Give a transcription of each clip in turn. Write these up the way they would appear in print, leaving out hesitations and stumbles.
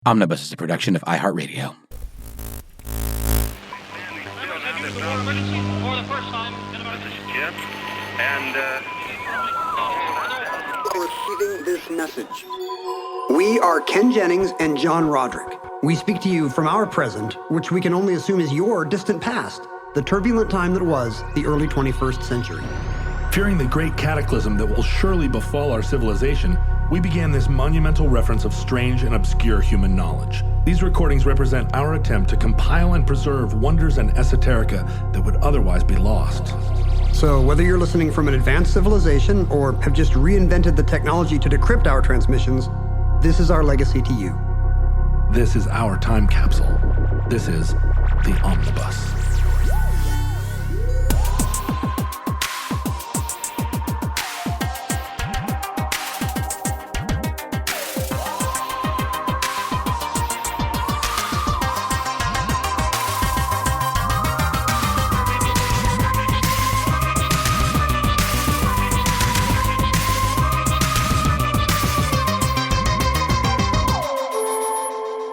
Omnibus is a production of iHeartRadio. Receiving this message. We are Ken Jennings and John Roderick. We speak to you from our present, which we can only assume is your distant past, the turbulent time that was the early 21st century. Fearing the great cataclysm that will surely befall our civilization, we began this monumental reference of strange and obscure human knowledge. These recordings represent our attempt to compile and preserve wonders and esoterica that would otherwise be lost. So whether you're listening from an advanced civilization or have just reinvented the technology to decrypt our transmissions, this is our legacy to you. This is our time capsule. This is the Omnibus.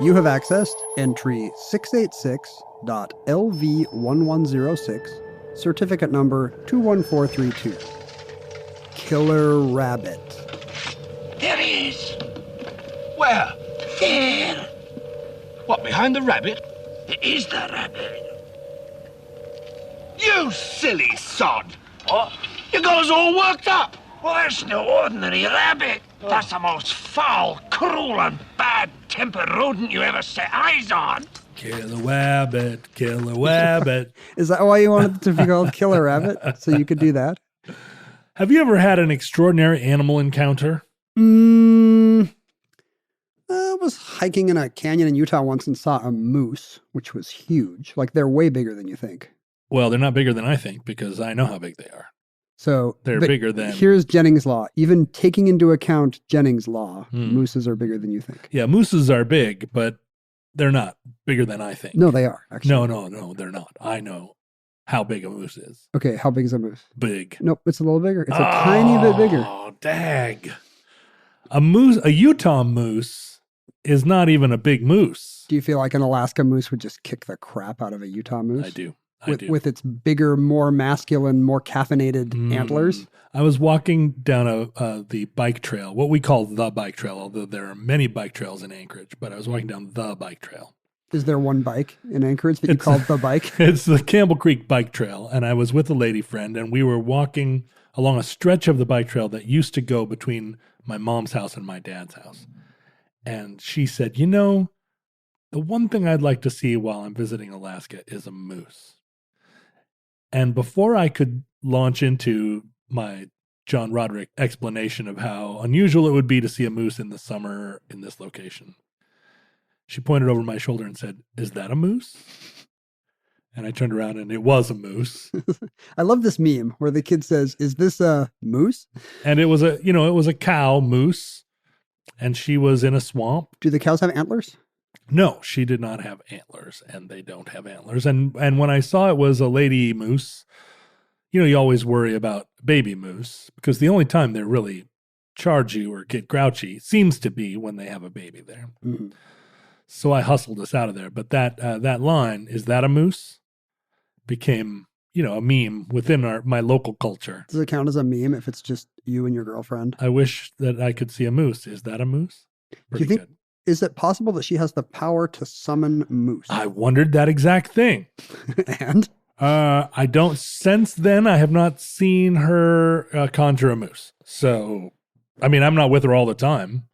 You have accessed entry 686.LV1106, certificate number 21432. Killer Rabbit. There he is. Where? There. What, behind the rabbit? It is the rabbit. You silly sod. What? You got us all worked up. Well, that's no ordinary rabbit. That's the most foul, cruel, and bad-tempered rodent you ever set eyes on. Killer Wabbit, Killer Wabbit. Is that why you wanted it to be called Killer Rabbit? So you could do that? Have you ever had an extraordinary animal encounter? I was hiking in a canyon in Utah once and saw a moose, which was huge. Like, they're way bigger than you think. Well, they're not bigger than I think because I know how big they are. So they're bigger than... Here's Jennings' law. Even taking into account Jennings' law, mooses are bigger than you think. Yeah, mooses are big, but they're not bigger than I think. No, they are, actually. No, they're not. I know how big a moose is. Okay, how big is a moose? Big. Nope, it's a little bigger. It's a tiny bit bigger. Oh, dag. A Utah moose is not even a big moose. Do you feel like an Alaska moose would just kick the crap out of a Utah moose? I do. With its bigger, more masculine, more caffeinated antlers? I was walking down the bike trail, what we call the bike trail, although there are many bike trails in Anchorage, but I was walking down the bike trail. Is there one bike in Anchorage that you call the bike? It's the Campbell Creek Bike Trail, and I was with a lady friend, and we were walking along a stretch of the bike trail that used to go between my mom's house and my dad's house. And she said, you know, the one thing I'd like to see while I'm visiting Alaska is a moose. And before I could launch into my John Roderick explanation of how unusual it would be to see a moose in the summer in this location, she pointed over my shoulder and said, "Is that a moose?" And I turned around and it was a moose. I love this meme where the kid says, "Is this a moose?" And it was a cow moose, and she was in a swamp. Do the cows have antlers? No, she did not have antlers, and they don't have antlers. And when I saw it was a lady moose, you always worry about baby moose because the only time they really charge you or get grouchy seems to be when they have a baby there. Mm-hmm. So I hustled us out of there. But that line, "Is that a moose?" became, a meme within my local culture. Does it count as a meme if it's just you and your girlfriend? I wish that I could see a moose. Is that a moose? Pretty good. Is it possible that she has the power to summon moose? I wondered that exact thing. And? I don't since then. I have not seen her conjure a moose. So, I'm not with her all the time.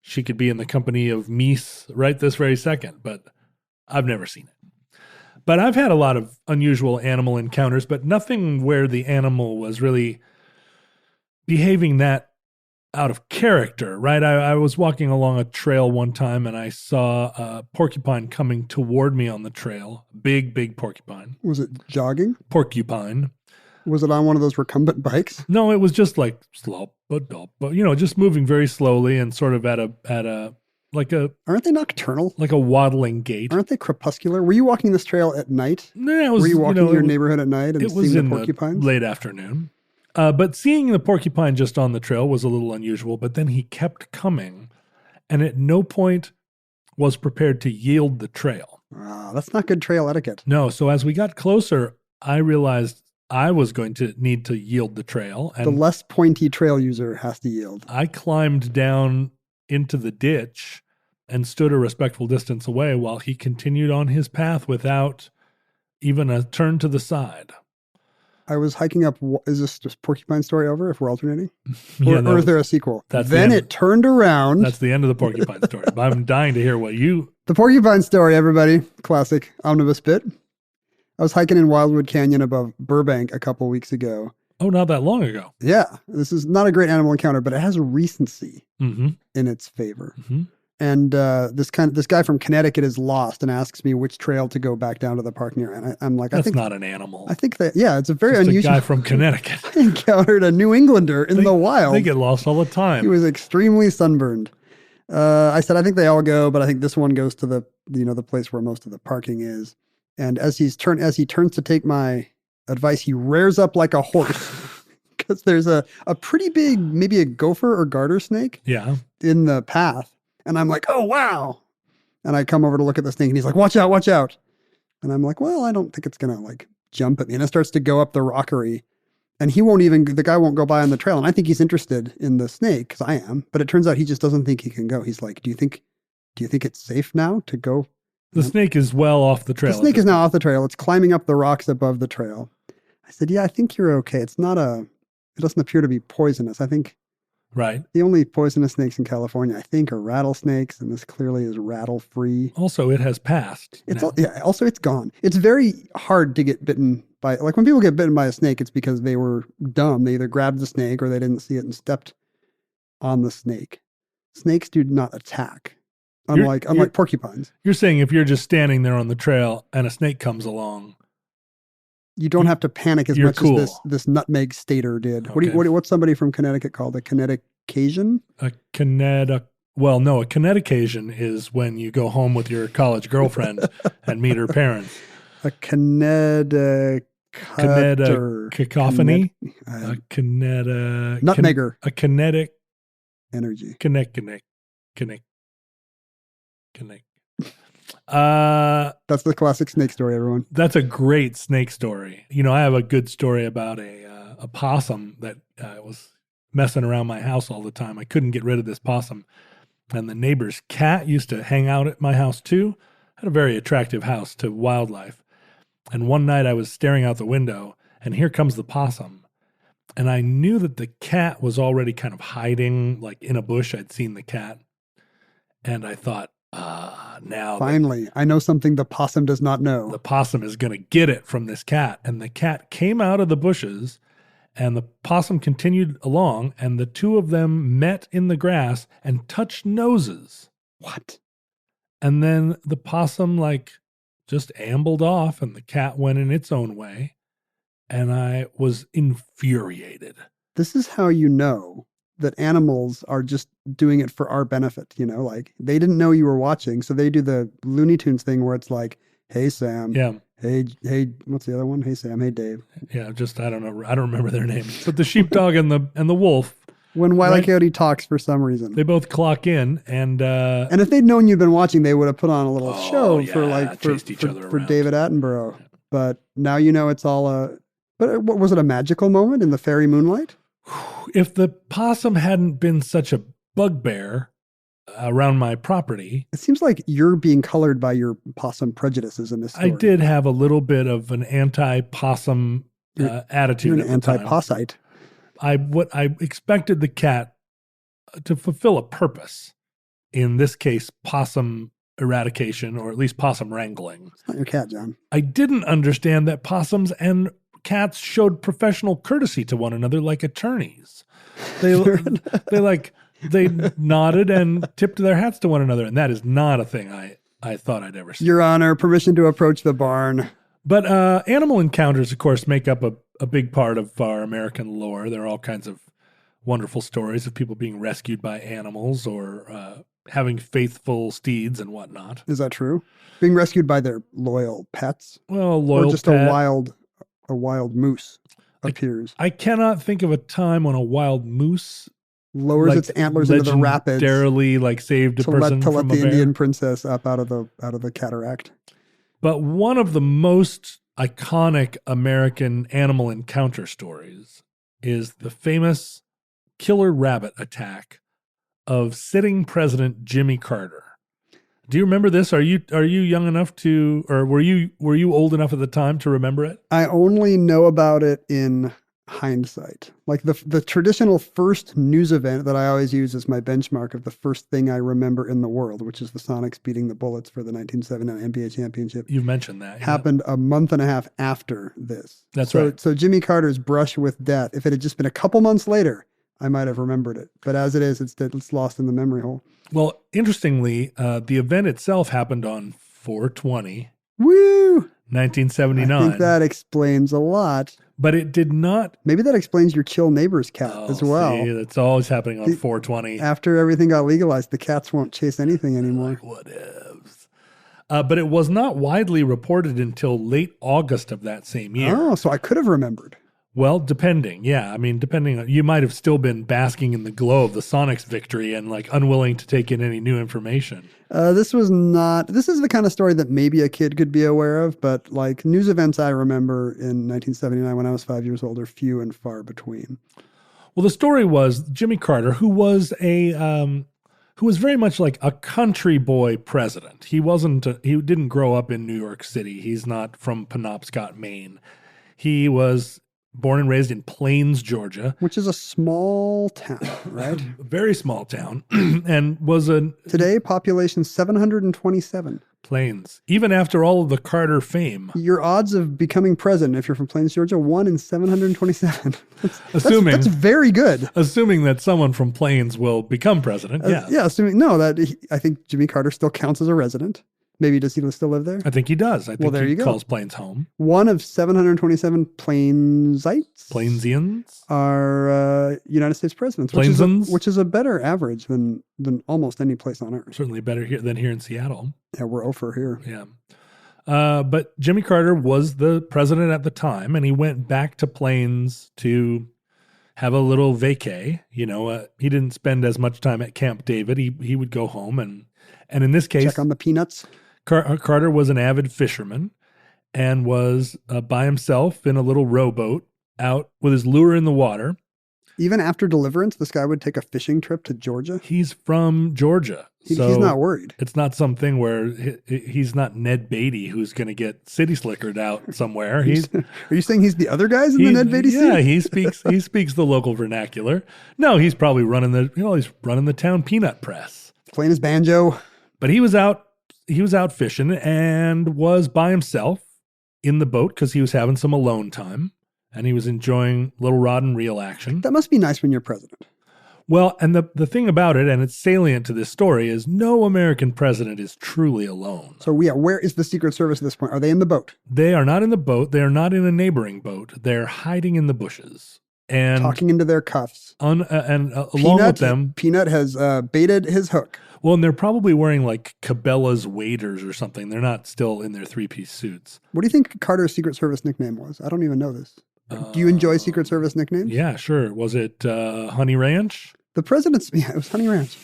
She could be in the company of meese right this very second, but I've never seen it. But I've had a lot of unusual animal encounters, but nothing where the animal was really behaving that out of character, right? I was walking along a trail one time and I saw a porcupine coming toward me on the trail. Big porcupine. Was it jogging? Porcupine. Was it on one of those recumbent bikes? No, it was just like slop, just moving very slowly and sort of at a Aren't they nocturnal? Like a waddling gait. Aren't they crepuscular? Were you walking this trail at night? No, Were you walking your neighborhood at night and seeing the porcupines? The late afternoon. But seeing the porcupine just on the trail was a little unusual, but then he kept coming. And at no point was prepared to yield the trail. That's not good trail etiquette. No, so as we got closer, I realized I was going to need to yield the trail. And The less pointy trail user has to yield. I climbed down into the ditch and stood a respectful distance away while he continued on his path without even a turn to the side. I was hiking up. Is this just Porcupine Story over if we're alternating? Yeah, Or is there a sequel? That's Then the it turned around. That's the end of the Porcupine Story. But I'm dying to hear what you... The Porcupine Story, everybody. Classic omnibus bit. I was hiking in Wildwood Canyon above Burbank a couple weeks ago. Oh, not that long ago. Yeah. This is not a great animal encounter, but it has recency Mm-hmm. in its favor. Mm-hmm. And this guy from Connecticut is lost and asks me which trail to go back down to the park near. And I'm like, That's I think not an animal. I think that, yeah, it's a very Just unusual. a guy from Connecticut. I encountered a New Englander in the wild. They get lost all the He time. was extremely sunburned. I said, I think they all go, but I think this one goes to the place where most of the parking is. And as he turns to take my advice, he rears up like a horse because there's a pretty big, maybe a gopher or garter snake Yeah. in the path. And I'm like, oh, wow. And I come over to look at the snake and he's like, watch out, watch out. And I'm like, well, I don't think it's going to like jump at me. And it starts to go up the rockery. And the guy won't go by on the trail. And I think he's interested in the snake because I am. But it turns out he just doesn't think he can go. He's like, do you think it's safe now to go? The snake is well off the trail. The snake is now off the trail. It's climbing up the rocks above the trail. I said, yeah, I think you're okay. It doesn't appear to be poisonous. I think Right. the only poisonous snakes in California, I think, are rattlesnakes. And this clearly is rattle-free. Also, it has passed. now. Also, it's gone. It's very hard to get bitten by, like when people get bitten by a snake, it's because they were dumb. They either grabbed the snake or they didn't see it and stepped on the snake. Snakes do not attack, unlike porcupines. You're saying if you're just standing there on the trail and a snake comes along, You don't have to panic as You're much cool. as this nutmeg stater did. Okay. What's somebody from Connecticut called? A Connecticasian? a Connecticasian is when you go home with your college girlfriend and meet her parents. A Connecticut. Cacophony? A Nutmegger. A kinetic. Energy. Connect. That's the classic snake story, everyone. That's a great snake story. You know, I have a good story about a possum that was messing around my house all the time. I couldn't get rid of this possum. And the neighbor's cat used to hang out at my house too. I had a very attractive house to wildlife. And one night I was staring out the window and here comes the possum. And I knew that the cat was already kind of hiding like in a bush. I'd seen the cat. And I thought, now Finally, I know something the possum does not know. the possum is going to get it from this cat. And the cat came out of the bushes and the possum continued along and the two of them met in the grass and touched noses. What? And then the possum just ambled off and the cat went in its own way. And I was infuriated. This is how you know that animals are just doing it for our benefit, like they didn't know you were watching. So they do the Looney Tunes thing where it's like, hey, Sam. Yeah. Hey, what's the other one? Hey, Sam. Hey, Dave. Yeah, I don't know. I don't remember their names. But the sheepdog and the wolf, When Wile E. Right. Coyote talks for some reason. they both clock in and And if they'd known you'd been watching, they would have put on a little show yeah, chased each other for around. David Attenborough. But now it's all but what was it, a magical moment in the fairy moonlight? if the possum hadn't been such a bugbear around my property, It seems like you're being colored by your possum prejudices in this story. I did have a little bit of an anti-possum attitude. You're an at the time. anti-possite. I expected the cat to fulfill a purpose. In this case, possum eradication, or at least possum wrangling. It's not your cat, John. I didn't understand that possums and cats showed professional courtesy to one another like attorneys. They nodded and tipped their hats to one another, and that is not a thing I thought I'd ever see. Your Honor, permission to approach the barn. But animal encounters, of course, make up a big part of our American lore. There are all kinds of wonderful stories of people being rescued by animals or having faithful steeds and whatnot. Is that true? Being rescued by their loyal pets? Well, loyal Or just pet. a wild moose appears. I cannot think of a time when a wild moose lowers its antlers into the rapids. Legendarily, like, saved a person to let from the a bear. Indian princess up out of the cataract. But one of the most iconic American animal encounter stories is the famous killer rabbit attack of sitting President Jimmy Carter. Do you remember this? Are you young enough to, or were you old enough at the time to remember it? I only know about it in hindsight. Like the traditional first news event that I always use as my benchmark of the first thing I remember in the world, which is the Sonics beating the Bullets for the 1979 NBA championship. You've mentioned that. Yeah. Happened a month and a half after this. That's right. So Jimmy Carter's brush with death, if it had just been a couple months later, I might have remembered it. But as it is, it's lost in the memory hole. Well, interestingly, the event itself happened on 4/20, Woo! 1979. I think that explains a lot. But it did not. Maybe that explains your chill neighbor's cat as well. See, it's always happening on 4/20. After everything got legalized, the cats won't chase anything anymore. Like, whatevs. But it was not widely reported until late August of that same year. Oh, so I could have remembered. Well, depending. Yeah. I mean, depending on, you might have still been basking in the glow of the Sonics victory and like unwilling to take in any new information. This is the kind of story that maybe a kid could be aware of, but like news events I remember in 1979 when I was 5 years old are few and far between. Well, the story was Jimmy Carter, who was very much like a country boy president. He didn't grow up in New York City. He's not from Penobscot, Maine. He was born and raised in Plains, Georgia. Which is a small town, right? Very small town. And was today, population 727. Plains. Even after all of the Carter fame. Your odds of becoming president, if you're from Plains, Georgia, 1 in 727. That's very good. Assuming that someone from Plains will become president, yeah. I think Jimmy Carter still counts as a resident. Maybe does he still live there? I think he does. I think there you go. Calls Plains home. 1 of 727 Plainsians are United States presidents, which is a better average than almost any place on earth. Certainly better here than here in Seattle. Yeah, we're over here. Yeah. But Jimmy Carter was the president at the time, and he went back to Plains to have a little vacay. You know, he didn't spend as much time at Camp David. He would go home and in this case, check on the peanuts. Carter was an avid fisherman and was by himself in a little rowboat out with his lure in the water. Even after deliverance, this guy would take a fishing trip to Georgia? He's from Georgia. He's not worried. It's not something where he's not Ned Beatty who's going to get city slickered out somewhere. Are you saying he's the other guys in the Ned Beatty scene? Yeah, he speaks the local vernacular. No, he's probably running the town peanut press. Playing his banjo. But he was out fishing and was by himself in the boat because he was having some alone time and he was enjoying little rod and reel action. That must be nice when you're president. Well, and the thing about it, and it's salient to this story, is no American president is truly alone. So where is the Secret Service at this point? Are they in the boat? They are not in the boat. They are not in a neighboring boat. They're hiding in the bushes. And talking into their cuffs. Along with them. Peanut has baited his hook. Well, and they're probably wearing like Cabela's waders or something. They're not still in their three-piece suits. What do you think Carter's Secret Service nickname was? I don't even know this. Do you enjoy Secret Service nicknames? Yeah, sure. Was it Honey Ranch? It was Honey Ranch.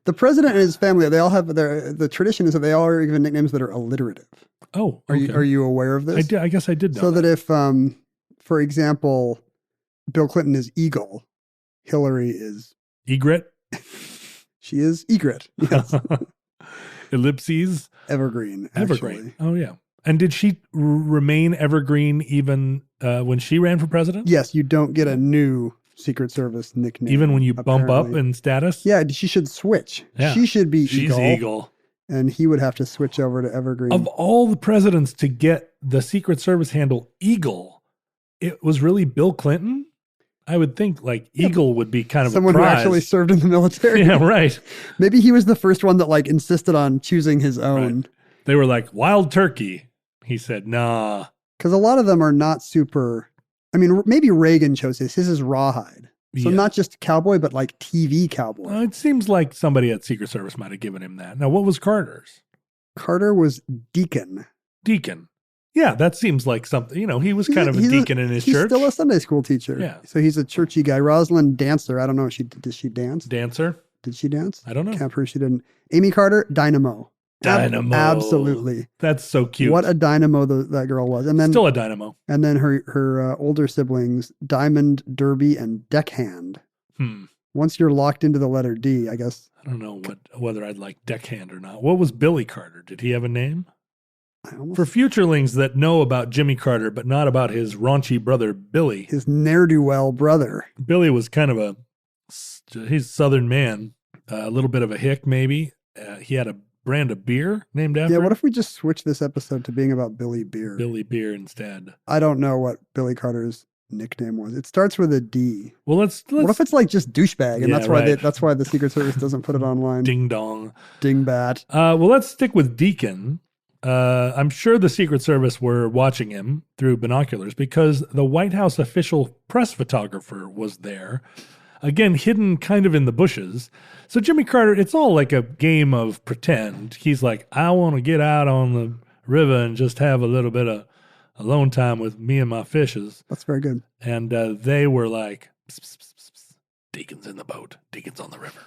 The president and his family, they all have the tradition is that they all are given nicknames that are alliterative. Oh, okay. Are you aware of this? I guess I did know so that if, for example, Bill Clinton is Eagle, Hillary is... Egret? She is Egret, yes. Ellipses? Evergreen, actually. Evergreen, oh yeah. And did she remain evergreen even when she ran for president? Yes, you don't get a new Secret Service nickname. Even when you bump up in status? Yeah, she should switch. Yeah. She should be She's Eagle. And he would have to switch over to Evergreen. Of all the presidents to get the Secret Service handle Eagle, it was really Bill Clinton? I would think like Eagle would be kind of someone a prize. Who actually served in the military. Yeah, right. Maybe he was the first one that like insisted on choosing his own. Right. They were like, wild turkey. He said, nah. Because a lot of them are not super. I mean, maybe Reagan chose his. His is rawhide. So not just cowboy, but like TV cowboy. It seems like somebody at Secret Service might have given him that. Now, what was Carter's? Carter was Deacon. Deacon. Yeah, that seems like something. He was kind of a deacon in his church. He's still a Sunday school teacher. Yeah. So he's a churchy guy. Rosalind Dancer. I don't know. Did she dance? Dancer? Did she dance? I don't know. Can't prove she didn't. Amy Carter, dynamo. Dynamo. Absolutely. That's so cute. What a dynamo that girl was. And then still a dynamo. And then her older siblings, Diamond, Derby, and Deckhand. Once you're locked into the letter D, I guess. I don't know whether I'd like Deckhand or not. What was Billy Carter? Did he have a name? For futurelings that know about Jimmy Carter, but not about his raunchy brother, Billy. His ne'er-do-well brother. Billy was kind of he's a Southern man, a little bit of a hick, maybe. He had a brand of beer named after him. What if we just switch this episode to being about Billy Beer? Billy Beer instead. I don't know what Billy Carter's nickname was. It starts with a D. Well, let's what if it's like just douchebag, and yeah, that's why the Secret Service doesn't put it online. Ding dong. Dingbat. Well, let's stick with Deacon. I'm sure the Secret Service were watching him through binoculars because the White House official press photographer was there, again, hidden kind of in the bushes. So Jimmy Carter, it's all like a game of pretend. He's like, I want to get out on the river and just have a little bit of alone time with me and my fishes. That's very good. And they were like, pss, pss, pss, pss. Deacon's in the boat. Deacon's on the river.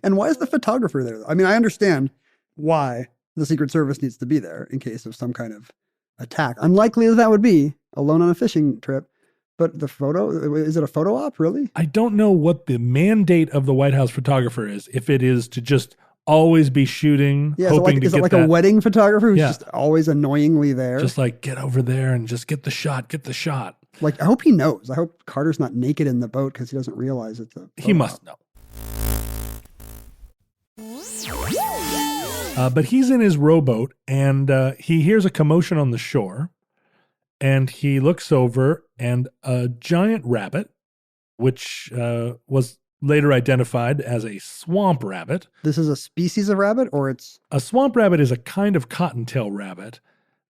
And why is the photographer there? I mean, I understand why the Secret Service needs to be there in case of some kind of attack. Unlikely as that would be, alone on a fishing trip. But the photo, is it a photo op, really? I don't know what the mandate of the White House photographer is. If it is to just always be shooting, hoping to get is it like that, a wedding photographer who's just always annoyingly there? Just like, get over there and just get the shot, Like, I hope he knows. I hope Carter's not naked in the boat because he doesn't realize it's a He must know. But he's in his rowboat, and he hears a commotion on the shore, and he looks over, and a giant rabbit, which was later identified as a swamp rabbit. This is a species of rabbit, or it's... A swamp rabbit is a kind of cottontail rabbit,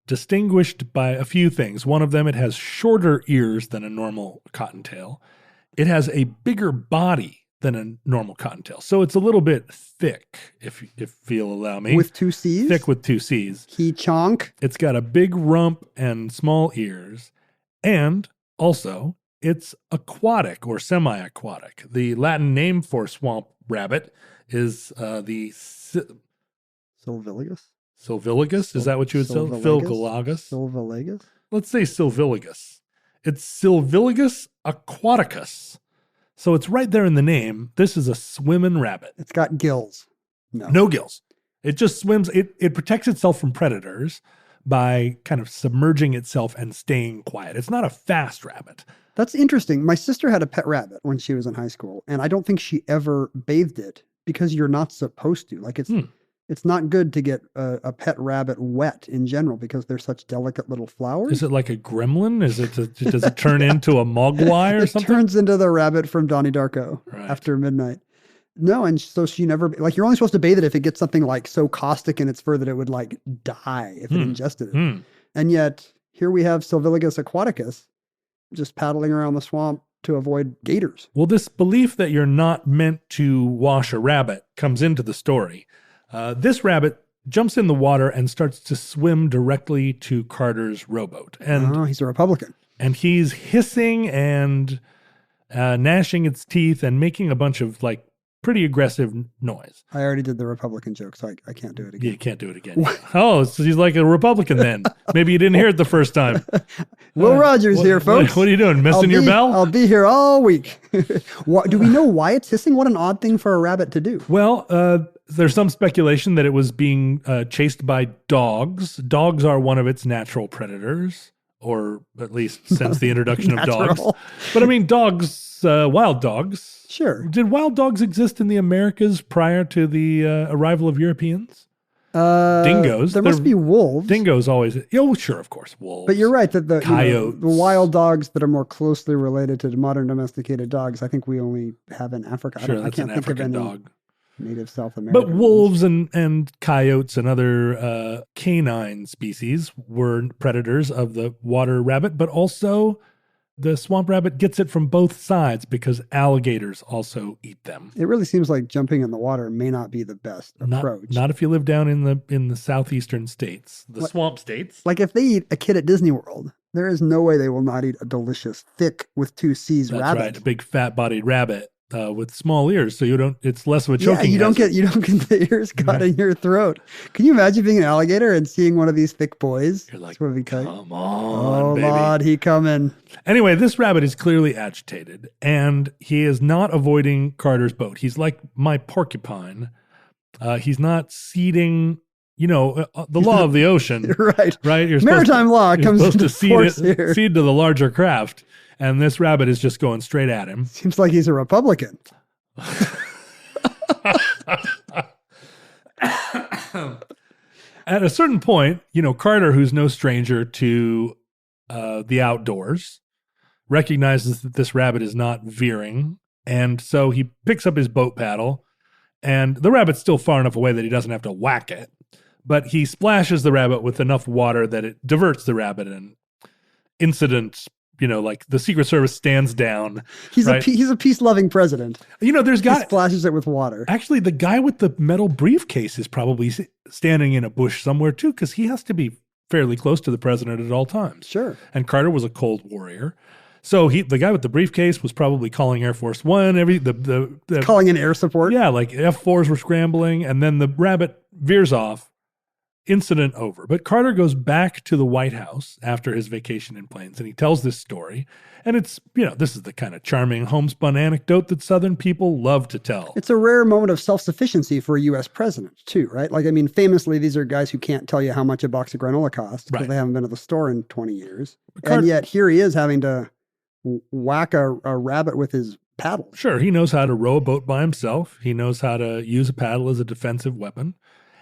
distinguished by a few things. One of them, it has shorter ears than a normal cottontail. It has a bigger body than a normal cottontail. So it's a little bit thick, if you'll allow me. With two C's? Thick with two C's. He chonk. It's got a big rump and small ears. And also, it's aquatic or semi-aquatic. The Latin name for swamp rabbit is the Silviligus? Silviligus? Is that what you would say? Philgalagus? Silviligus? Let's say Silviligus. It's Silviligus aquaticus. So it's right there in the name. This is a swimming rabbit. It's got gills. No gills. It just swims. It protects itself from predators by kind of submerging itself and staying quiet. It's not a fast rabbit. That's interesting. My sister had a pet rabbit when she was in high school, and I don't think she ever bathed it because you're not supposed to. Like it's not good to get a pet rabbit wet in general because they're such delicate little flowers. Is it like a gremlin? Does it turn into a mogwai or something? It turns into the rabbit from Donnie Darko after midnight. No, and so she never, like, you're only supposed to bathe it if it gets something like so caustic in its fur that it would like die if it ingested it. And yet here we have Silviligus aquaticus just paddling around the swamp to avoid gators. Well, this belief that you're not meant to wash a rabbit comes into the story. This rabbit jumps in the water and starts to swim directly to Carter's rowboat. And he's a Republican. And he's hissing and gnashing its teeth and making a bunch of like pretty aggressive noise. I already did the Republican joke, so I can't do it again. You can't do it again. Oh, so he's like a Republican then. Maybe you didn't hear it the first time. Will Rogers here, folks. What are you doing? Missing your bell? I'll be here all week. Do we know why it's hissing? What an odd thing for a rabbit to do. Well, there's some speculation that it was being chased by dogs. Dogs are one of its natural predators, or at least since the introduction of dogs. But I mean, dogs, wild dogs. Sure. Did wild dogs exist in the Americas prior to the arrival of Europeans? Dingoes. There must be wolves. Dingoes always. Oh, sure, of course, wolves. But you're right that the coyotes, the wild dogs that are more closely related to modern domesticated dogs, I think we only have in Africa. Sure, I can't think of any dog. Native South American. But wolves and coyotes and other canine species were predators of the water rabbit, but also the swamp rabbit gets it from both sides because alligators also eat them. It really seems like jumping in the water may not be the best approach. Not if you live down in the southeastern states, the swamp states. Like if they eat a kid at Disney World, there is no way they will not eat a delicious, thick with 2 C's That's rabbit. right, a big fat-bodied rabbit with small ears, so it's less of a choking. Yeah, you don't get the ears caught in your throat. Can you imagine being an alligator and seeing one of these thick boys? You're like, come on, baby. Lord, he coming. Anyway, this rabbit is clearly agitated, and he is not avoiding Carter's boat. He's like my porcupine. He's not ceding. The law of the ocean, right? You're Maritime law comes into force here. Cede to the larger craft, and this rabbit is just going straight at him. Seems like he's a Republican. At a certain point, Carter, who's no stranger to the outdoors, recognizes that this rabbit is not veering, and so he picks up his boat paddle, and the rabbit's still far enough away that he doesn't have to whack it. But he splashes the rabbit with enough water that it diverts the rabbit, and incident, like the Secret Service stands down. He's a peace-loving president. He splashes it with water. Actually, the guy with the metal briefcase is probably standing in a bush somewhere too, because he has to be fairly close to the president at all times. Sure. And Carter was a Cold Warrior. So the guy with the briefcase was probably calling Air Force One, calling in air support. Yeah, like F-4s were scrambling, and then the rabbit veers off. Incident over. But Carter goes back to the White House after his vacation in planes, and he tells this story. And it's, this is the kind of charming homespun anecdote that Southern people love to tell. It's a rare moment of self-sufficiency for a U.S. president, too, right? Like, I mean, famously, these are guys who can't tell you how much a box of granola costs because they haven't been to the store in 20 years. And yet here he is having to whack a rabbit with his paddle. Sure, he knows how to row a boat by himself. He knows how to use a paddle as a defensive weapon.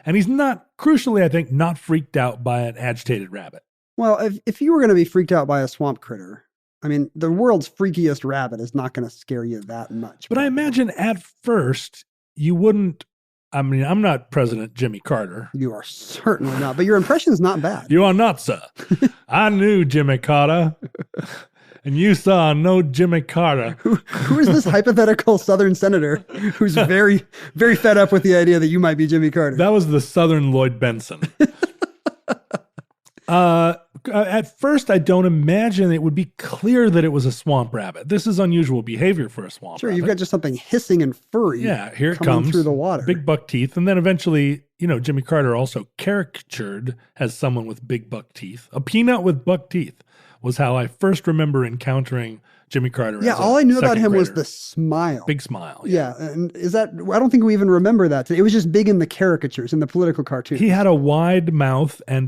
And he's not, crucially, I think, not freaked out by an agitated rabbit. Well, if you were going to be freaked out by a swamp critter, I mean, the world's freakiest rabbit is not going to scare you that much. But I imagine at first you wouldn't. I mean, I'm not President Jimmy Carter. You are certainly not, but your impression's not bad. You are not, sir. I knew Jimmy Carter. And you saw no Jimmy Carter. Who is this hypothetical Southern senator who's very, very fed up with the idea that you might be Jimmy Carter? That was the Southern Lloyd Benson. At first, I don't imagine it would be clear that it was a swamp rabbit. This is unusual behavior for a swamp rabbit. Sure, you've got just something hissing and furry. Yeah, here it coming comes through the water. Big buck teeth. And then eventually, Jimmy Carter also caricatured as someone with big buck teeth. A peanut with buck teeth was how I first remember encountering Jimmy Carter. Yeah, all I knew about him was the smile. Big smile. Yeah, and I don't think we even remember that. It was just big in the caricatures, in the political cartoons. He had a wide mouth and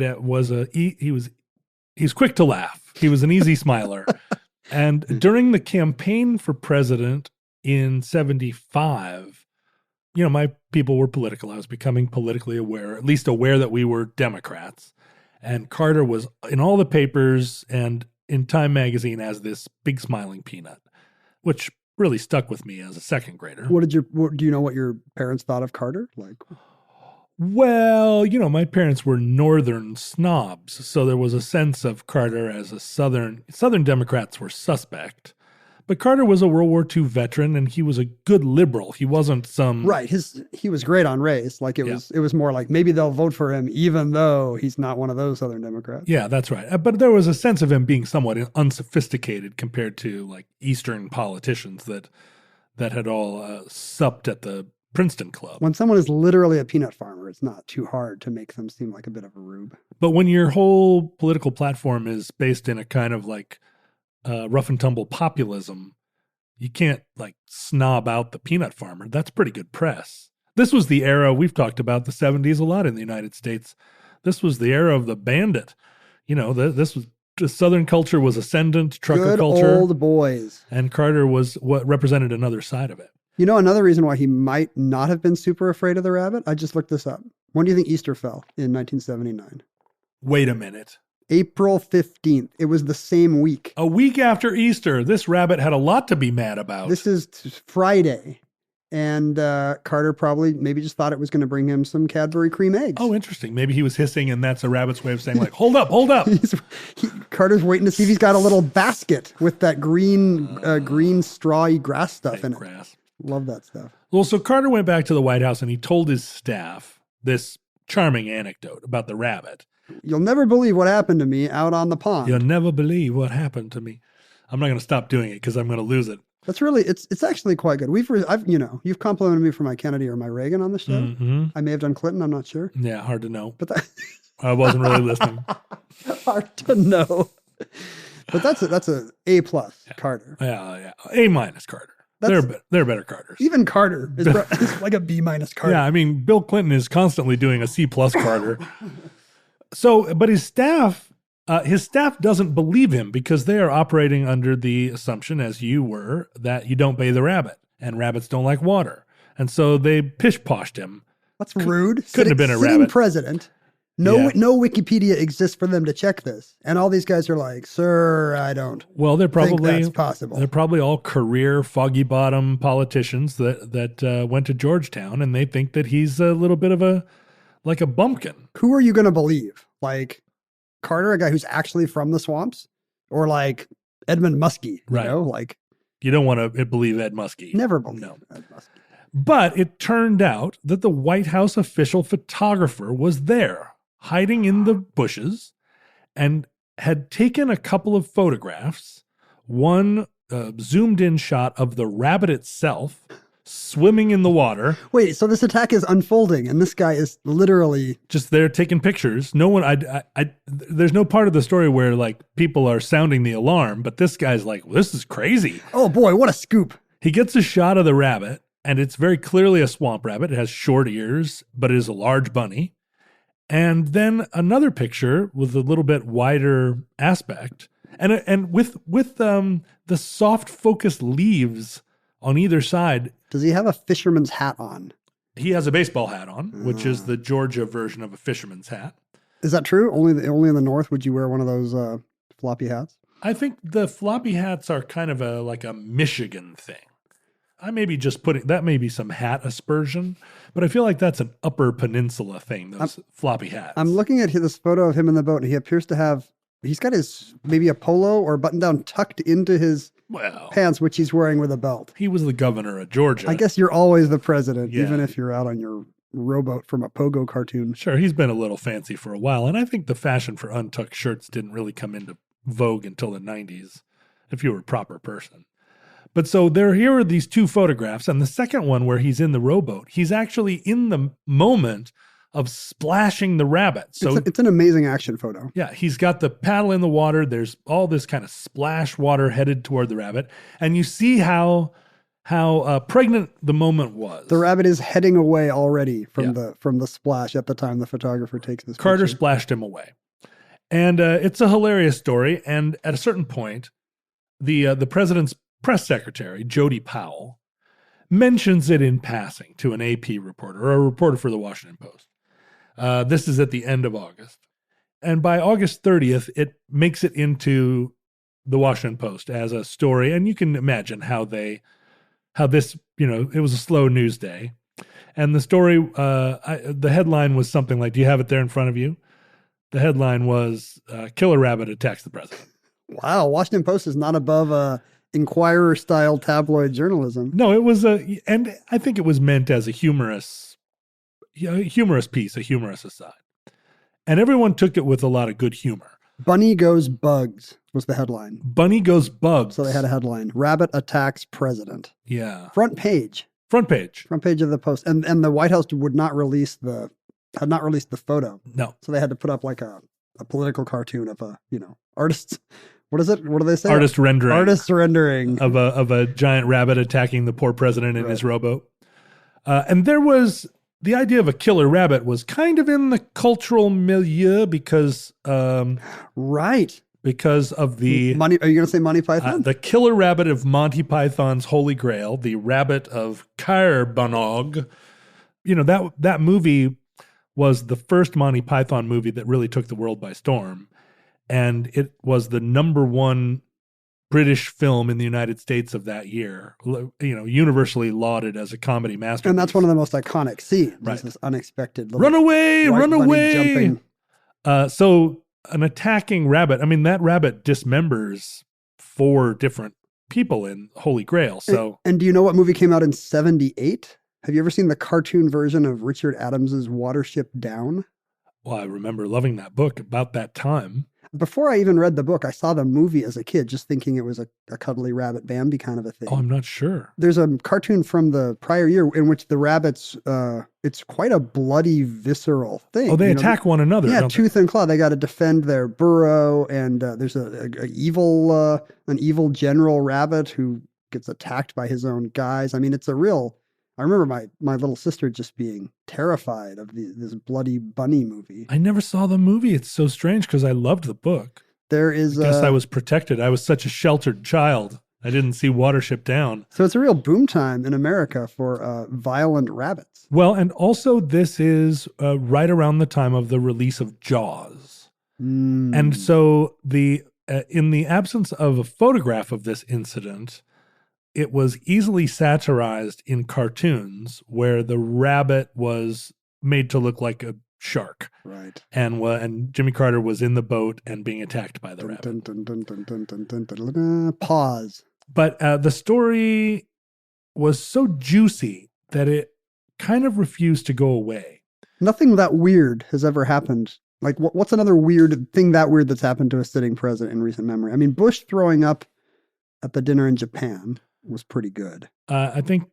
he's quick to laugh. He was an easy smiler. And during the campaign for president in 1975, my people were political. I was becoming politically aware, at least aware that we were Democrats. And Carter was in all the papers and in Time magazine as this big smiling peanut, which really stuck with me as a second grader. Do you know what your parents thought of Carter? Well, my parents were Northern snobs, so there was a sense of Carter as a Southern Democrats were suspect. But Carter was a World War II veteran, and he was a good liberal. He wasn't some... Right. He was great on race. It was more like maybe they'll vote for him, even though he's not one of those Southern Democrats. Yeah, that's right. But there was a sense of him being somewhat unsophisticated compared to Eastern politicians that had all supped at the Princeton Club. When someone is literally a peanut farmer, it's not too hard to make them seem like a bit of a rube. But when your whole political platform is based in a kind of rough and tumble populism, you can't snob out the peanut farmer. That's pretty good press. This was the era, we've talked about the 70s a lot in the United States. This was the era of the bandit. This was Southern culture was ascendant, trucker culture. Good old boys. And Carter was what represented another side of it. Another reason why he might not have been super afraid of the rabbit, I just looked this up. When do you think Easter fell in 1979? Wait a minute. April 15th. It was the same week. A week after Easter. This rabbit had a lot to be mad about. This is Friday. And Carter probably maybe just thought it was going to bring him some Cadbury cream eggs. Oh, interesting. Maybe he was hissing, and that's a rabbit's way of saying, like, hold up, hold up. Carter's waiting to see if he's got a little basket with that green strawy grass stuff in it. Grass. Love that stuff. Well, so Carter went back to the White House, and he told his staff this charming anecdote about the rabbit. You'll never believe what happened to me out on the pond. You'll never believe what happened to me. I'm not going to stop doing it because I'm going to lose it. That's really, it's actually quite good. You've complimented me for my Kennedy or my Reagan on the show. Mm-hmm. I may have done Clinton. I'm not sure. Yeah, hard to know. But I wasn't really listening. Hard to know. But that's a A plus Carter. Yeah. A minus Carter. They're better Carters. Even Carter is like a B minus Carter. Yeah, I mean, Bill Clinton is constantly doing a C plus Carter. But his staff doesn't believe him because they are operating under the assumption, as you were, that you don't bathe a rabbit, and rabbits don't like water. And so they pish-poshed him. That's rude. Couldn't have been a sitting rabbit. President. No Wikipedia exists for them to check this. And all these guys are like, sir, I don't think that's possible. They're probably all career foggy bottom politicians that went to Georgetown, and they think that he's a little bit of a bumpkin. Who are you going to believe? Like Carter, a guy who's actually from the swamps? Or like Edmund Muskie? Right. Like you don't want to believe Ed Muskie. Never believe Ed Muskie. But it turned out that the White House official photographer was there, hiding in the bushes, and had taken a couple of photographs. One zoomed in shot of the rabbit itself swimming in the water. Wait, so this attack is unfolding, and this guy is literally just there taking pictures. No one, there's no part of the story where like people are sounding the alarm, but this guy's like, well, this is crazy. Oh boy, what a scoop. He gets a shot of the rabbit, and it's very clearly a swamp rabbit. It has short ears, but it is a large bunny. And then another picture with a little bit wider aspect, and with the soft focused leaves on either side. Does he have a fisherman's hat on? He has a baseball hat on, which is the Georgia version of a fisherman's hat. Is that true? Only in the North would you wear one of those floppy hats? I think the floppy hats are kind of like a Michigan thing. I may be just that may be some hat aspersion, but I feel like that's an Upper Peninsula thing, those floppy hats. I'm looking at this photo of him in the boat, and he appears to have, he's got maybe a polo or button down tucked into his pants, which he's wearing with a belt. He was the governor of Georgia. I guess you're always the president, even if you're out on your rowboat from a Pogo cartoon. Sure, he's been a little fancy for a while, and I think the fashion for untucked shirts didn't really come into vogue until the 90s, if you were a proper person. But so here are these two photographs, and the second one where he's in the rowboat, he's actually in the moment of splashing the rabbit. So it's an amazing action photo. Yeah, he's got the paddle in the water. There's all this kind of splash water headed toward the rabbit, and you see how pregnant the moment was. The rabbit is heading away already from the splash at the time the photographer takes this Carter picture. Splashed him away, and it's a hilarious story. And at a certain point, the president's press secretary, Jody Powell, mentions it in passing to an AP reporter or a reporter for the Washington Post. This is at the end of August. And by August 30th, it makes it into the Washington Post as a story. And you can imagine how this, it was a slow news day. And the story, the headline was something like, do you have it there in front of you? The headline was, Killer Rabbit Attacks the President. Wow, Washington Post is not above Inquirer-style tabloid journalism. No, it was and I think it was meant as a humorous piece, a humorous aside. And everyone took it with a lot of good humor. Bunny goes bugs was the headline. Bunny goes bugs. So they had a headline, Rabbit attacks president. Yeah. Front page of the Post. And the White House had not released the photo. No. So they had to put up like a political cartoon of artists. What is it? What do they say? Artist rendering of a giant rabbit attacking the poor president in his rowboat. And there was the idea of a killer rabbit was kind of in the cultural milieu because because of the Monty. Are you going to say Monty Python? The killer rabbit of Monty Python's Holy Grail, the rabbit of Caerbannog. That movie was the first Monty Python movie that really took the world by storm. And it was the number one British film in the United States of that year, universally lauded as a comedy masterpiece. And that's one of the most iconic scenes. Right. This unexpected little Run away, white run bunny away. jumping. So an attacking rabbit, that rabbit dismembers 4 different people in Holy Grail. So, and do you know what movie came out in 1978? Have you ever seen the cartoon version of Richard Adams's Watership Down? well, I remember loving that book about that time. Before I even read the book, I saw the movie as a kid, just thinking it was a cuddly rabbit Bambi kind of a thing. Oh, I'm not sure. There's a cartoon from the prior year in which the rabbits, it's quite a bloody, visceral thing. Oh, they attack one another. Yeah, don't tooth and claw. They got to defend their burrow, and there's an evil general rabbit who gets attacked by his own guys. It's a real. I remember my little sister just being terrified of this bloody bunny movie. I never saw the movie. It's so strange because I loved the book. There is. I guess I was protected. I was such a sheltered child. I didn't see Watership Down. So it's a real boom time in America for violent rabbits. Well, and also this is right around the time of the release of Jaws. And so in the absence of a photograph of this incident, it was easily satirized in cartoons where the rabbit was made to look like a shark. Right. And Jimmy Carter was in the boat and being attacked by the rabbit. Pause. But the story was so juicy that it kind of refused to go away. Nothing that weird has ever happened. Like, what's another weird thing that's happened to a sitting president in recent memory? Bush throwing up at the dinner in Japan was pretty good. I think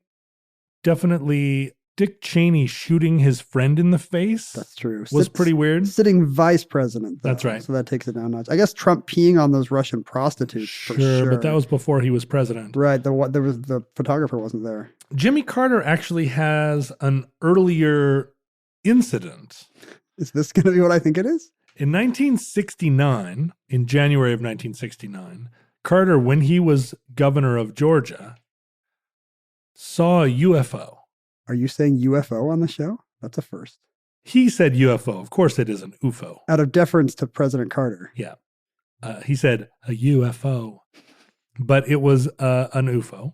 definitely Dick Cheney shooting his friend in the face. That's true. Was pretty weird. Sitting vice president, though, that's right. So that takes it down a notch. I guess Trump peeing on those Russian prostitutes. Sure, but that was before he was president. Right. The photographer wasn't there. Jimmy Carter actually has an earlier incident. Is this going to be what I think it is? In 1969, in January of 1969, Carter, when he was governor of Georgia, saw a UFO. Are you saying UFO on the show? That's a first. He said UFO. Of course it is an UFO. Out of deference to President Carter. Yeah. He said a UFO. But it was an UFO.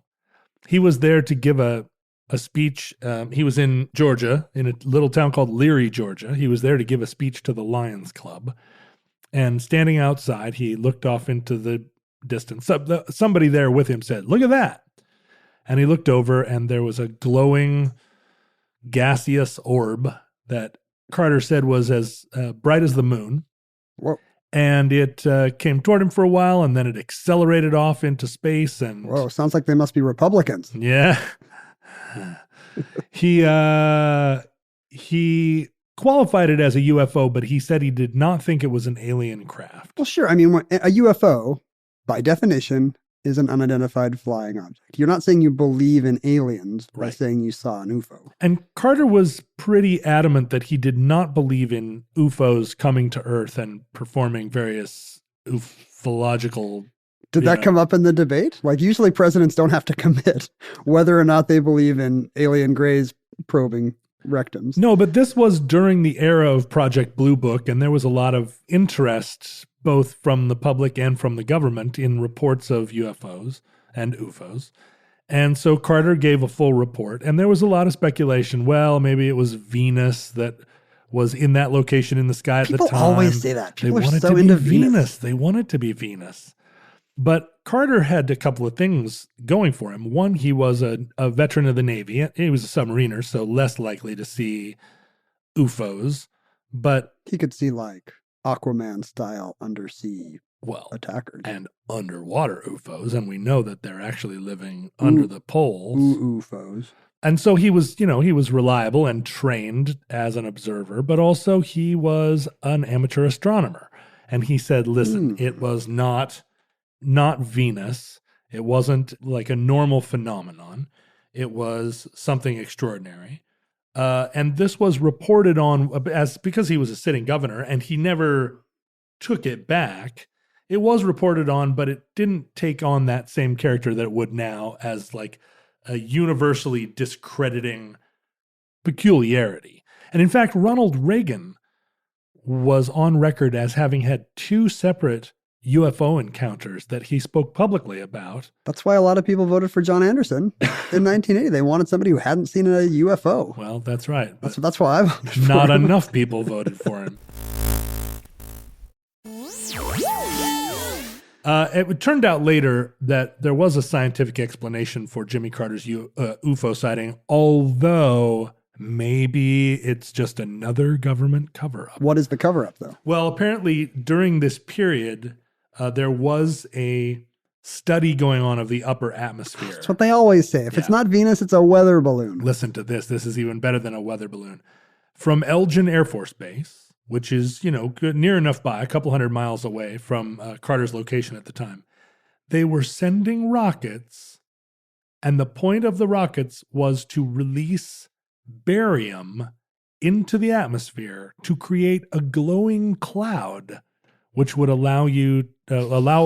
He was there to give a speech. He was in Georgia, in a little town called Leary, Georgia. He was there to give a speech to the Lions Club. And standing outside, he looked off into the distance. Somebody there with him said, "Look at that." And he looked over, and there was a glowing gaseous orb that Carter said was as bright as the moon. Whoa. And it came toward him for a while, and then it accelerated off into space. And whoa, sounds like they must be Republicans. Yeah. He qualified it as a UFO, but he said he did not think it was an alien craft. Well, sure. A UFO, by definition, is an unidentified flying object. You're not saying you believe in aliens by saying you saw an UFO. And Carter was pretty adamant that he did not believe in UFOs coming to Earth and performing various ufological. Did that come up in the debate? Like, usually presidents don't have to commit whether or not they believe in alien grays probing rectums. No, but this was during the era of Project Blue Book, and there was a lot of interest both from the public and from the government in reports of UFOs and UFOs. And so Carter gave a full report, and there was a lot of speculation. Well, maybe it was Venus that was in that location in the sky at the time. People always say that. People they are wanted so to into be Venus. They wanted to be Venus. But Carter had a couple of things going for him. One, he was a veteran of the Navy. He was a submariner, so less likely to see UFOs. But he could see like Aquaman-style undersea attackers. And underwater UFOs, and we know that they're actually living under the poles. UFOs. And so he was reliable and trained as an observer, but also he was an amateur astronomer. And he said, listen, it was not Venus. It wasn't like a normal phenomenon. It was something extraordinary. And this was reported on because he was a sitting governor and he never took it back. It was reported on, but it didn't take on that same character that it would now as like a universally discrediting peculiarity. And in fact, Ronald Reagan was on record as having had 2 separate UFO encounters that he spoke publicly about. That's why a lot of people voted for John Anderson in 1980. They wanted somebody who hadn't seen a UFO. Well, that's right. That's why I voted for Not him. enough people voted for him. It turned out later that there was a scientific explanation for Jimmy Carter's UFO sighting, although maybe it's just another government cover-up. What is the cover-up, though? Well, apparently during this period, there was a study going on of the upper atmosphere. That's what they always say. If it's not Venus, it's a weather balloon. Listen to this. This is even better than a weather balloon. From Elgin Air Force Base, which is, near enough by, a couple hundred miles away from Carter's location at the time, they were sending rockets, and the point of the rockets was to release barium into the atmosphere to create a glowing cloud, which would allow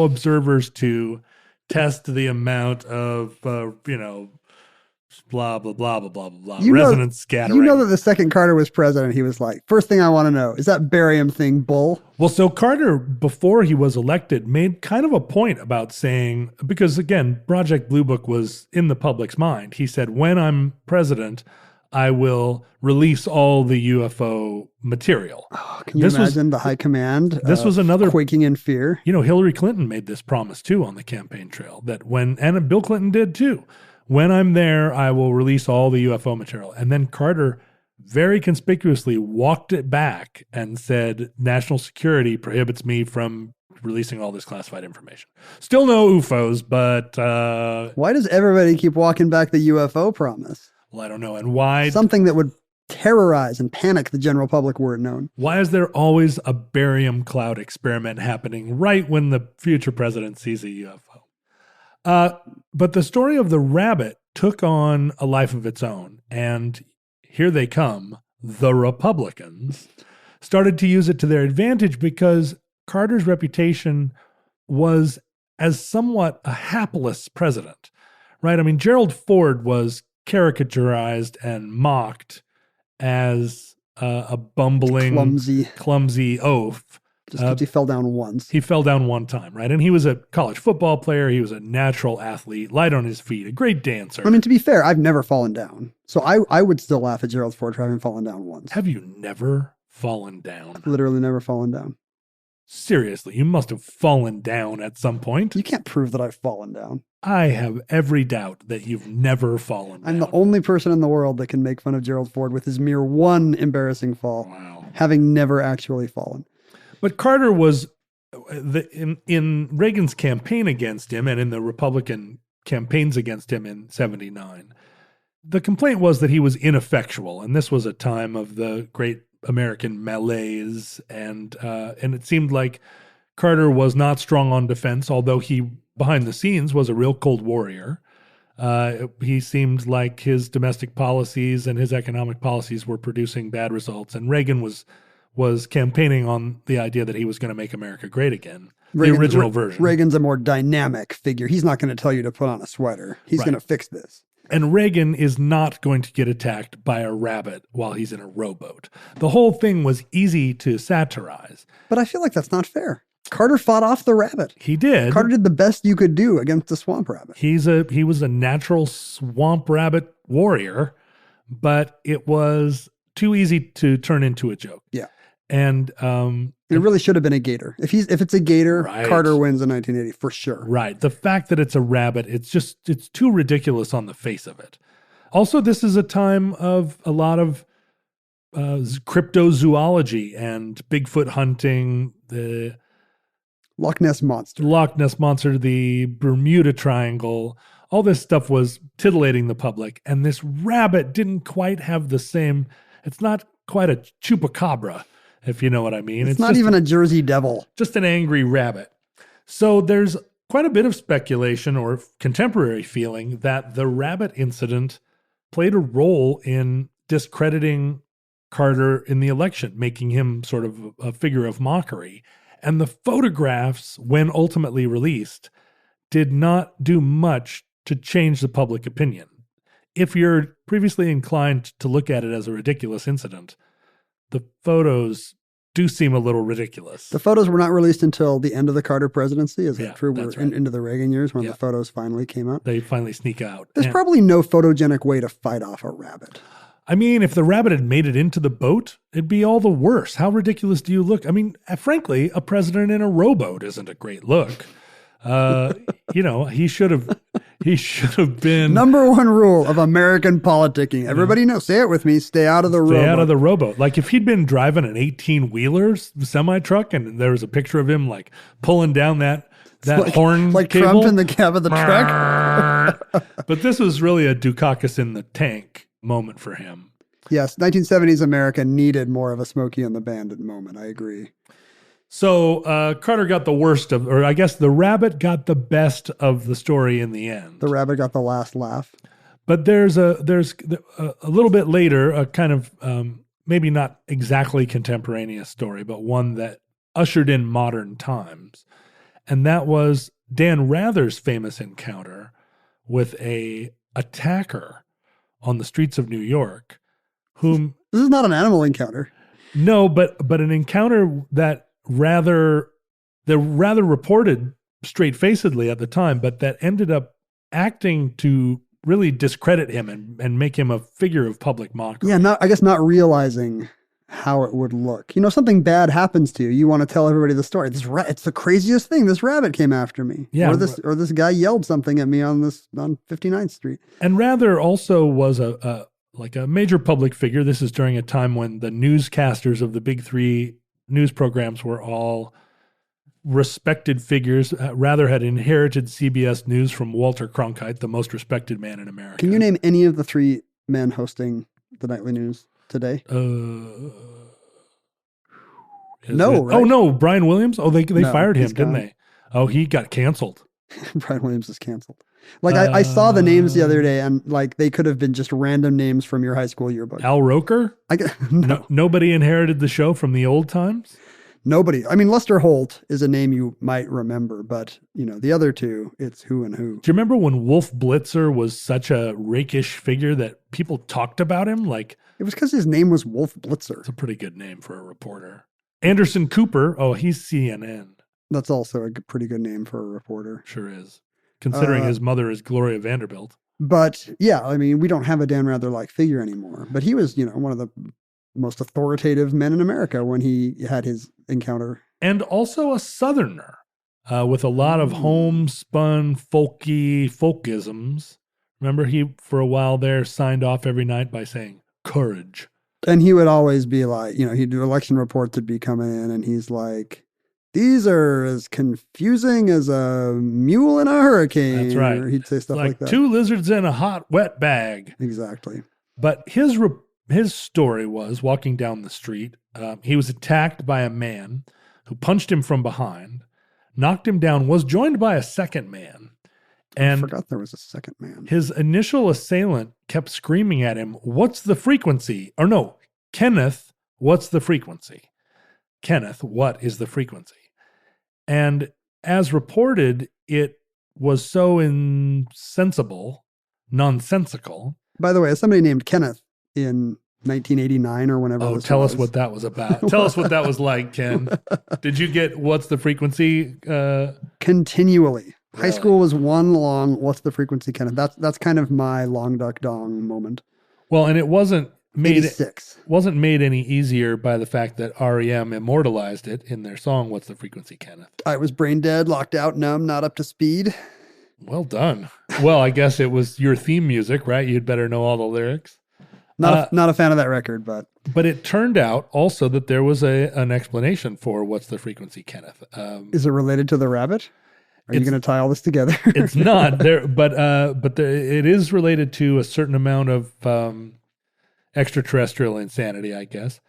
observers to test the amount of, blah, blah, blah, blah, blah, blah, resonance scattering. You know that the second Carter was president, he was like, first thing I want to know, is that barium thing bull? Well, so Carter, before he was elected, made kind of a point about saying, because again, Project Blue Book was in the public's mind. He said, when I'm president, I will release all the UFO material. Oh, can you imagine the high command? This was another quaking in fear. Hillary Clinton made this promise too on the campaign trail that and Bill Clinton did too. When I'm there, I will release all the UFO material. And then Carter very conspicuously walked it back and said, national security prohibits me from releasing all this classified information. Still no UFOs, but... why does everybody keep walking back the UFO promise? Well, I don't know. And why? Something that would terrorize and panic the general public were it known. Why is there always a barium cloud experiment happening right when the future president sees a UFO? But the story of the rabbit took on a life of its own. And here they come. The Republicans started to use it to their advantage because Carter's reputation was as somewhat a hapless president, right? I mean, Gerald Ford was caricaturized and mocked as a bumbling, clumsy oaf. Just because he fell down once. He fell down one time, right? And he was a college football player. He was a natural athlete, light on his feet, a great dancer. I mean, to be fair, I've never fallen down. So I would still laugh at Gerald Ford for having fallen down once. Have you never fallen down? I've literally never fallen down. Seriously, you must have fallen down at some point. You can't prove that I've fallen down. I have every doubt that you've never fallen down. I'm the only person in the world that can make fun of Gerald Ford with his mere one embarrassing fall, having never actually fallen. But Carter was, in Reagan's campaign against him and in the Republican campaigns against him in 1979, the complaint was that he was ineffectual. And this was a time of the great American malaise. And it seemed like Carter was not strong on defense, although he, behind the scenes, was a real cold warrior. He seemed like his domestic policies and his economic policies were producing bad results. And Reagan was campaigning on the idea that he was going to make America great again. The original version. Reagan's a more dynamic figure. He's not going to tell you to put on a sweater. He's going to fix this. And Reagan is not going to get attacked by a rabbit while he's in a rowboat. The whole thing was easy to satirize. But I feel like that's not fair. Carter fought off the rabbit. He did. Carter did the best you could do against the swamp rabbit. He was a natural swamp rabbit warrior, but it was too easy to turn into a joke. Yeah. And it really should have been a gator. If it's a gator, Carter wins in 1980 for sure. Right. The fact that it's a rabbit, it's too ridiculous on the face of it. Also, this is a time of a lot of cryptozoology and Bigfoot hunting, the Loch Ness Monster, the Bermuda Triangle. All this stuff was titillating the public. And this rabbit didn't quite have the same, it's not quite a chupacabra, if you know what I mean. It's not even a Jersey Devil. Just an angry rabbit. So there's quite a bit of speculation or contemporary feeling that the rabbit incident played a role in discrediting Carter in the election, making him sort of a figure of mockery. And the photographs, when ultimately released, did not do much to change the public opinion. If you're previously inclined to look at it as a ridiculous incident, the photos do seem a little ridiculous. The photos were not released until the end of the Carter presidency. Is that true? We're that's right. into the Reagan years when the photos finally came out. They finally sneak out. There's probably no photogenic way to fight off a rabbit. I mean, if the rabbit had made it into the boat, it'd be all the worse. How ridiculous do you look? I mean, frankly, a president in a rowboat isn't a great look. He should have been Number one rule of American politicking. Everybody knows. Say it with me. Stay out of the rowboat. Stay out of the rowboat. Like if he'd been driving an 18-wheeler semi-truck and there was a picture of him like pulling down that horn like cable. Trump in the cab of the truck. But this was really a Dukakis in the tank moment for him. Yes, 1970s America needed more of a Smokey and the Bandit moment. I agree. So Carter got the worst of, or I guess the rabbit got the best of the story in the end. The rabbit got the last laugh. But there's a little bit later, a kind of maybe not exactly contemporaneous story, but one that ushered in modern times. And that was Dan Rather's famous encounter with a attacker on the streets of New York, whom... This is not an animal encounter. No, but an encounter that rather reported straight-facedly at the time, but that ended up acting to really discredit him and make him a figure of public mockery. Yeah, I guess not realizing how it would look. Something bad happens to you. You want to tell everybody the story. It's the craziest thing. This rabbit came after me. Yeah, or this guy yelled something at me on 59th Street. And Rather also was a major public figure. This is during a time when the newscasters of the big three news programs were all respected figures. Rather had inherited CBS News from Walter Cronkite, the most respected man in America. Can you name any of the three men hosting the nightly news today? No, right? Oh no, Brian Williams. Oh, they fired him, didn't they? Oh, he got canceled. Brian Williams is canceled. I saw the names the other day, and they could have been just random names from your high school yearbook. Al Roker? No. Nobody inherited the show from the old times? Nobody. I mean, Lester Holt is a name you might remember, but, the other two, it's who and who. Do you remember when Wolf Blitzer was such a rakish figure that people talked about him? It was because his name was Wolf Blitzer. It's a pretty good name for a reporter. Anderson Cooper. Oh, he's CNN. That's also a pretty good name for a reporter. Sure is. Considering his mother is Gloria Vanderbilt. But yeah, I mean, we don't have a Dan Rather-like figure anymore. But he was, one of the most authoritative men in America when he had his encounter. And also a Southerner with a lot of homespun folkisms. Remember, he, for a while there, signed off every night by saying, courage. And he would always be like, he'd do election reports would be coming in, and he's like, these are as confusing as a mule in a hurricane. That's right. Or he'd say stuff like that. Two lizards in a hot, wet bag. Exactly. But his story was, walking down the street, he was attacked by a man who punched him from behind, knocked him down, was joined by a second man. And I forgot there was a second man. His initial assailant kept screaming at him, "What's the frequency?" Or no, Kenneth, what's the frequency? Kenneth, what is the frequency? And as reported, it was so nonsensical. By the way, as somebody named Kenneth in 1989 or whenever. Oh, tell us what that was about. Tell us what that was like, Ken. Did you get what's the frequency? Continually. Really? High school was one long, what's the frequency, Kenneth? That's kind of my long duck dong moment. Well, and it wasn't made 86. Wasn't made any easier by the fact that REM immortalized it in their song, What's the Frequency, Kenneth? I was brain dead, locked out, numb, not up to speed. Well done. Well, I guess it was your theme music, right? You'd better know all the lyrics. Not a fan of that record, but it turned out also that there was an explanation for What's the Frequency, Kenneth. Is it related to the rabbit? Are you going to tie all this together? It's not there, but it is related to a certain amount of extraterrestrial insanity, I guess.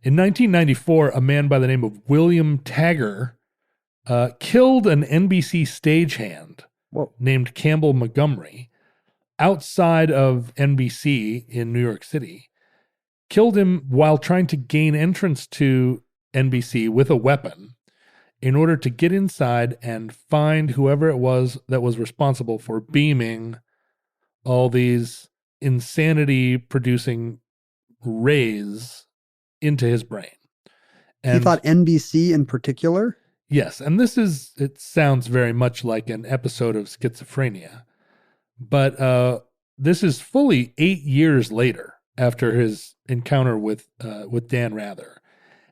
In 1994, a man by the name of William Tagger killed an NBC stagehand named Campbell Montgomery outside of NBC in New York City. Killed him while trying to gain entrance to NBC with a weapon in order to get inside and find whoever it was that was responsible for beaming all these insanity-producing rays into his brain. And he thought NBC in particular? yes, and it sounds very much like an episode of Schizophrenia. But this is fully 8 years later after his encounter with Dan Rather.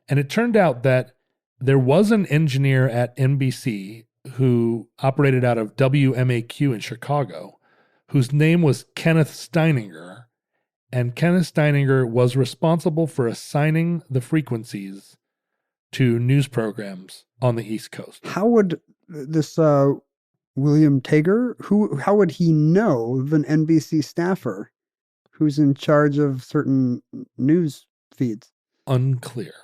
And it turned out that there was an engineer at NBC who operated out of WMAQ in Chicago, whose name was Kenneth Steininger. And Kenneth Steininger was responsible for assigning the frequencies to news programs on the East Coast. How would this William Tager, how would he know of an NBC staffer who's in charge of certain news feeds? Unclear.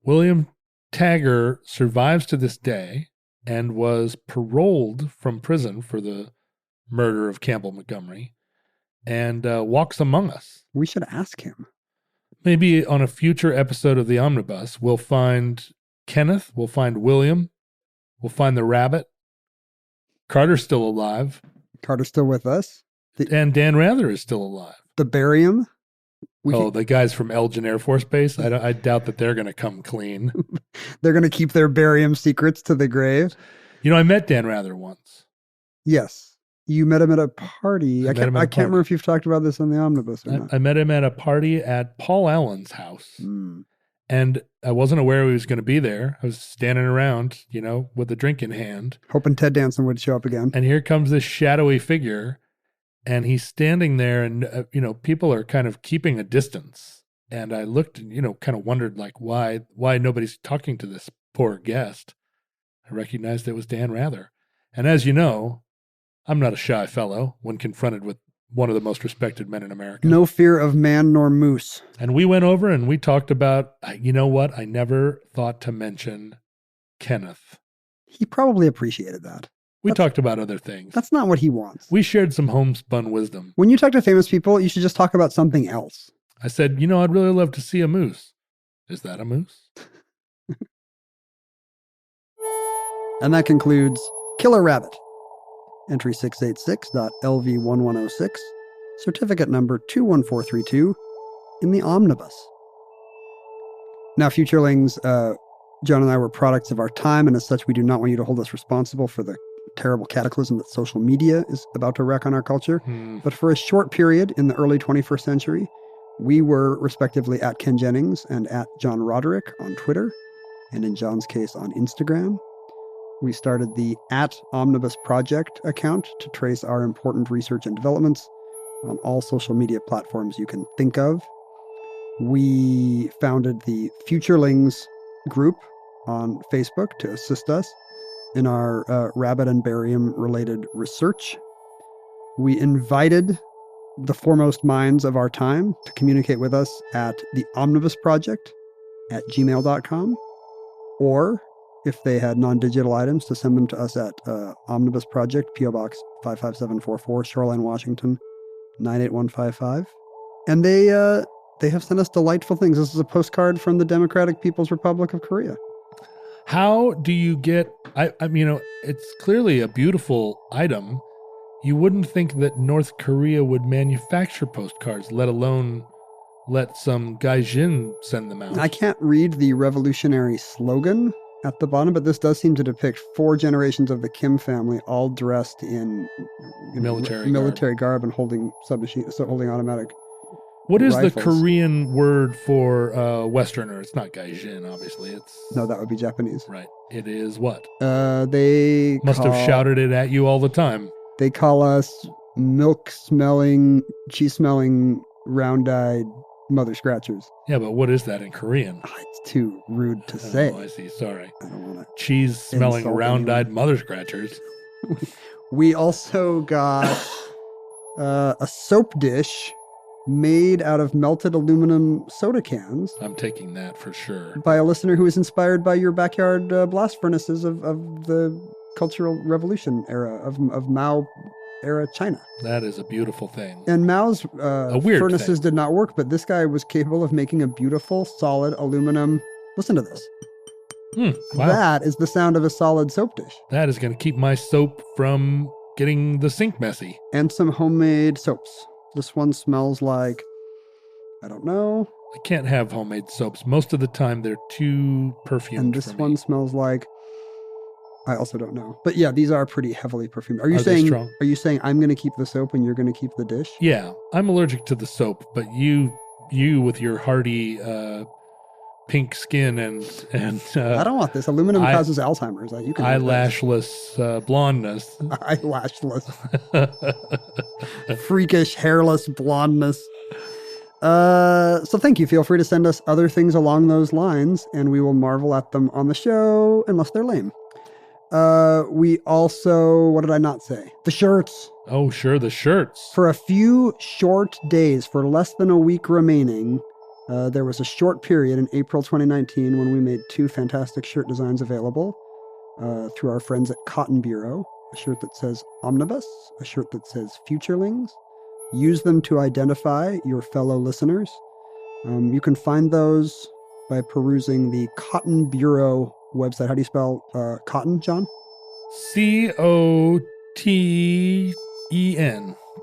William Tager survives to this day and was paroled from prison for the murder of Campbell Montgomery and walks among us. We should ask him. Maybe on a future episode of the Omnibus, we'll find Kenneth, we'll find William, we'll find the rabbit. Carter's still alive. Carter's still with us. And Dan Rather is still alive. The barium. The guys from Elgin Air Force Base? I doubt that they're going to come clean. They're going to keep their barium secrets to the grave. You know, I met Dan Rather once. Yes. You met him at a party. I can't remember if you've talked about this on the Omnibus or not. I met him at a party at Paul Allen's house. Mm. And I wasn't aware he was going to be there. I was standing around, with a drink in hand. Hoping Ted Danson would show up again. And here comes this shadowy figure. And he's standing there and, people are kind of keeping a distance. And I looked and, kind of wondered like why nobody's talking to this poor guest. I recognized it was Dan Rather. And as you know, I'm not a shy fellow when confronted with one of the most respected men in America. No fear of man nor moose. And we went over and we talked about, you know what? I never thought to mention Kenneth. He probably appreciated that. We talked about other things. That's not what he wants. We shared some homespun wisdom. When you talk to famous people, you should just talk about something else. I said, I'd really love to see a moose. Is that a moose? And that concludes Killer Rabbit. Entry 686.LV1106, certificate number 21432 in the Omnibus. Now, Futurelings, John and I were products of our time, and as such, we do not want you to hold us responsible for the terrible cataclysm that social media is about to wreak on our culture. But for a short period in the early 21st century, we were respectively at Ken Jennings and at John Roderick on Twitter, and in John's case on Instagram. We started the @Omnibus Project account to trace our important research and developments on all social media platforms you can think of. We founded the Futurelings group on Facebook to assist us in our rabbit and barium related research. We invited the foremost minds of our time to communicate with us at the Omnibus Project at gmail.com, or if they had non-digital items, to send them to us at Omnibus Project, P.O. Box 55744, Shoreline, Washington, 98155. And they have sent us delightful things. This is a postcard from the Democratic People's Republic of Korea. How do you get, it's clearly a beautiful item. You wouldn't think that North Korea would manufacture postcards, let alone let some gaijin send them out. I can't read the revolutionary slogan at the bottom, but this does seem to depict 4 generations of the Kim family, all dressed in military garb and holding automatic. What is rifles. the Korean word for Westerner? It's not gaijin, obviously. No, that would be Japanese. Right. It is what? They must have shouted it at you all the time. They call us milk-smelling, cheese-smelling, round-eyed mother scratchers. Yeah, but what is that in Korean? It's too rude to say. Oh, I see. Sorry. I don't want to. Cheese-smelling, round-eyed mother scratchers. We also got a soap dish made out of melted aluminum soda cans. I'm taking that for sure. By a listener who was inspired by your backyard blast furnaces of the Cultural Revolution era, of Mao era China. That is a beautiful thing. And Mao's furnaces thing. did not work, but this guy was capable of making a beautiful, solid aluminum. Listen to this. Wow. That is the sound of a solid soap dish. That is going to keep my soap from getting the sink messy. And some homemade soaps. This one smells like, I don't know, I can't have homemade soaps. Most of the time, they're too perfumed. And this for one me. smells like, I also don't know. But yeah, these are pretty heavily perfumed. Are you They saying strong? Are you saying I'm going to keep the soap and you're going to keep the dish? Yeah, I'm allergic to the soap, but you with your hardy pink skin and I don't want this. Aluminum causes Alzheimer's. You can have this. eyelashless blondness. Eyelashless. Freakish, hairless blondness. So thank you. Feel free to send us other things along those lines, and we will marvel at them on the show, unless they're lame. We also, what did I not say? The shirts. Oh, sure, the shirts. For a few short days, for less than a week remaining, there was a short period in April 2019 when we made 2 fantastic shirt designs available through our friends at Cotton Bureau. A shirt that says Omnibus, a shirt that says Futurelings. Use them to identify your fellow listeners. You can find those by perusing the Cotton Bureau website. How do you spell cotton, John? COTEN.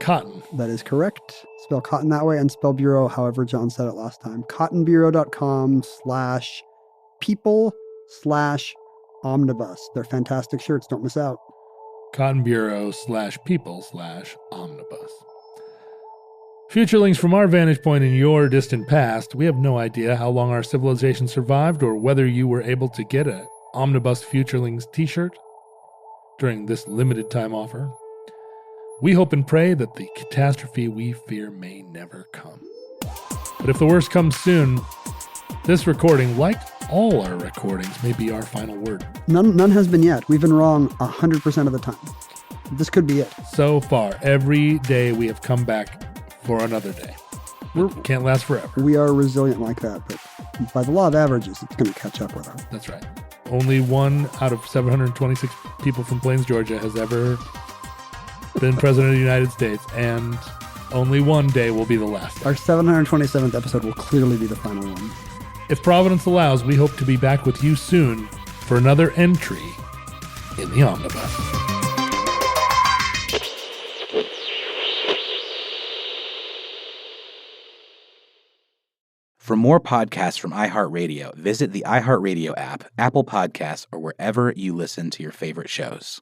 Cotton. That is correct. Spell cotton that way and spell bureau however John said it last time. cottonbureau.com/people/omnibus. They're fantastic shirts. Don't miss out. Cotton Bureau /people/omnibus. Futurelings, from our vantage point in your distant past, we have no idea how long our civilization survived or whether you were able to get a Omnibus Futurelings t-shirt during this limited time offer. We hope and pray that the catastrophe we fear may never come. But if the worst comes soon, this recording, like all our recordings, may be our final word. None has been yet. We've been wrong 100% of the time. This could be it. So far, every day we have come back for another day. We can't last forever. We are resilient like that, but by the law of averages, it's going to catch up with us. That's right. Only 1 out of 726 people from Plains, Georgia has ever been president of the United States, and only one day will be the last. Our 727th episode will clearly be the final one. If Providence allows, we hope to be back with you soon for another entry in the Omnibus. For more podcasts from iHeartRadio, visit the iHeartRadio app, Apple Podcasts, or wherever you listen to your favorite shows.